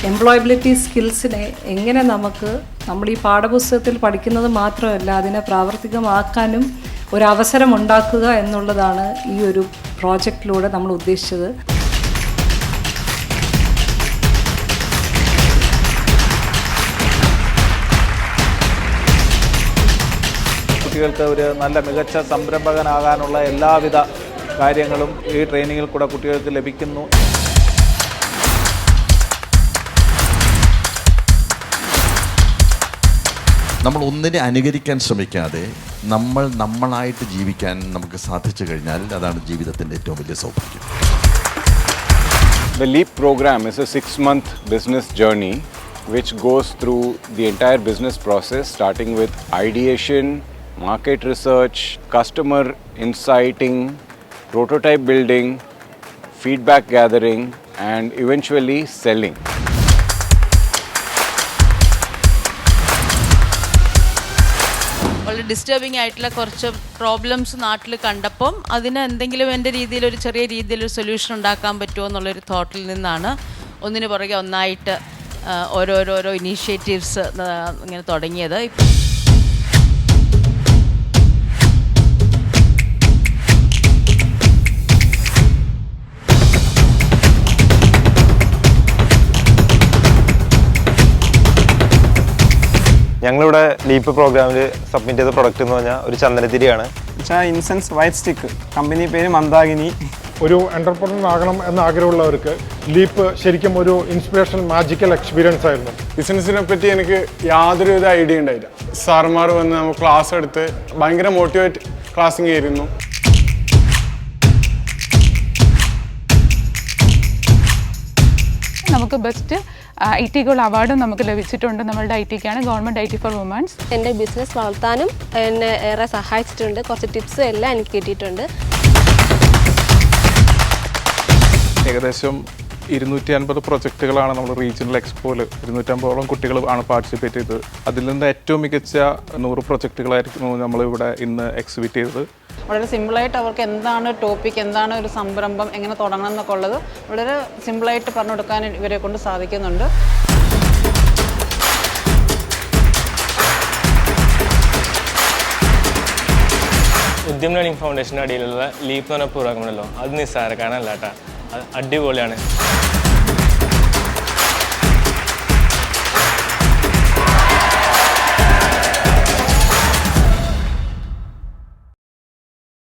Employability സ്കിൽസിനെ എങ്ങനെ നമ്മൾ ഈ പാഠപുസ്തകത്തിൽ പഠിക്കുന്നത് മാത്രമല്ല അതിനെ പ്രാവർത്തികമാക്കാനും ഒരവസരം ഉണ്ടാക്കുക എന്നുള്ളതാണ് ഈ ഒരു പ്രോജക്റ്റിലൂടെ നമ്മൾ ഉദ്ദേശിച്ചത്. കുട്ടികൾക്ക് ഒരു നല്ല മികച്ച സംരംഭകനാകാനുള്ള എല്ലാവിധ കാര്യങ്ങളും ഈ ട്രെയിനിങ്ങിൽ കൂടെ കുട്ടികൾക്ക് ലഭിക്കുന്നു. നമ്മൾ ഒന്നിനെ അനുകരിക്കാൻ ശ്രമിക്കാതെ നമ്മളായിട്ട് ജീവിക്കാൻ നമുക്ക് സാധിച്ചു കഴിഞ്ഞാൽ അതാണ് ജീവിതത്തിൻ്റെ ഏറ്റവും വലിയ സൗഭാഗ്യം. The LEAP program is a 6-month business journey which goes through the entire business process, starting with ideation, market research, customer insighting, prototype building, feedback gathering, and eventually selling. വളരെ ഡിസ്റ്റർബിംഗ് ആയിട്ടുള്ള കുറച്ച് പ്രോബ്ലംസ് നാട്ടിൽ കണ്ടപ്പം അതിന് എന്തെങ്കിലും എൻ്റെ രീതിയിൽ ഒരു ചെറിയ രീതിയിലൊരു സൊല്യൂഷൻ ഉണ്ടാക്കാൻ പറ്റുമോ എന്നുള്ളൊരു തോട്ടിൽ നിന്നാണ് ഒന്നിനു പുറകെ ഒന്നായിട്ട് ഓരോരോ ഇനീഷ്യേറ്റീവ്സ് ഇങ്ങനെ തുടങ്ങിയത്. ഞങ്ങളിവിടെ ലീപ്പ് പ്രോഗ്രാമിൽ സബ്മിറ്റ് ചെയ്ത പ്രൊഡക്റ്റ് എന്ന് പറഞ്ഞാൽ ഒരു ചന്ദനത്തിരിയാണ്. ഇൻസെൻസ് വൈറ്റ് സ്റ്റിക്ക്, കമ്പനി പേര് മന്ദാകിനി. ഒരു എൻ്റർപ്രണർ ആകണം എന്ന ആഗ്രഹമുള്ളവർക്ക് ലീപ്പ് ശരിക്കും ഒരു ഇൻസ്പിറേഷണൽ മാജിക്കൽ എക്സ്പീരിയൻസ് ആയിരുന്നു. ബിസിനസ്സിനെ പറ്റി എനിക്ക് യാതൊരുവിധ ഐഡിയ ഉണ്ടായില്ല. സാർമാർ വന്ന് നമുക്ക് ക്ലാസ് എടുത്ത് ഭയങ്കര മോട്ടിവേറ്റ് ക്ലാസ്സിങ് ആയിരുന്നു. നമുക്ക് ബെസ്റ്റ് IT ഗോൾ അവാർഡും നമുക്ക് ലഭിച്ചിട്ടുണ്ട്. നമ്മളുടെ ITക്കാണ്, ഗവൺമെൻറ് IT ഫോർ വുമൻസ്. എൻ്റെ ബിസിനസ് വളർത്താനും എന്നെ ഏറെ സഹായിച്ചിട്ടുണ്ട്. കുറച്ച് ടിപ്സും എല്ലാം എനിക്ക് കിട്ടിയിട്ടുണ്ട്. ഏകദേശം 250 പ്രൊജക്റ്റുകളാണ് നമ്മൾ റീജിയണൽ എക്സ്പോയിൽ 250ഓളം കുട്ടികൾ ആണ് പാർട്ടിസിപ്പേറ്റ് ചെയ്തത്. അതിൽ നിന്ന് ഏറ്റവും മികച്ച 100 പ്രൊജക്റ്റുകളായിരിക്കും നമ്മളിവിടെ ഇന്ന് എക്സിബിറ്റ് ചെയ്തത്. വളരെ സിമ്പിളായിട്ട് അവർക്ക് എന്താണ് ടോപ്പിക്, എന്താണ് ഒരു സംരംഭം, എങ്ങനെ തുടങ്ങണം എന്നൊക്കെ ഉള്ളത് വളരെ സിമ്പിളായിട്ട് പറഞ്ഞു കൊടുക്കാൻ ഇവരെ കൊണ്ട് സാധിക്കുന്നുണ്ട്. ഉദ്യം ലേണിംഗ് ഫൗണ്ടേഷൻ്റെ അടിയിലുള്ള ലീപ്പ് എന്ന് പറഞ്ഞ പ്രോഗ്രാം ഉണ്ടല്ലോ, അത് നിസ്സാരക്കാരനല്ല കേട്ടോ, അത് അടിപൊളിയാണ്.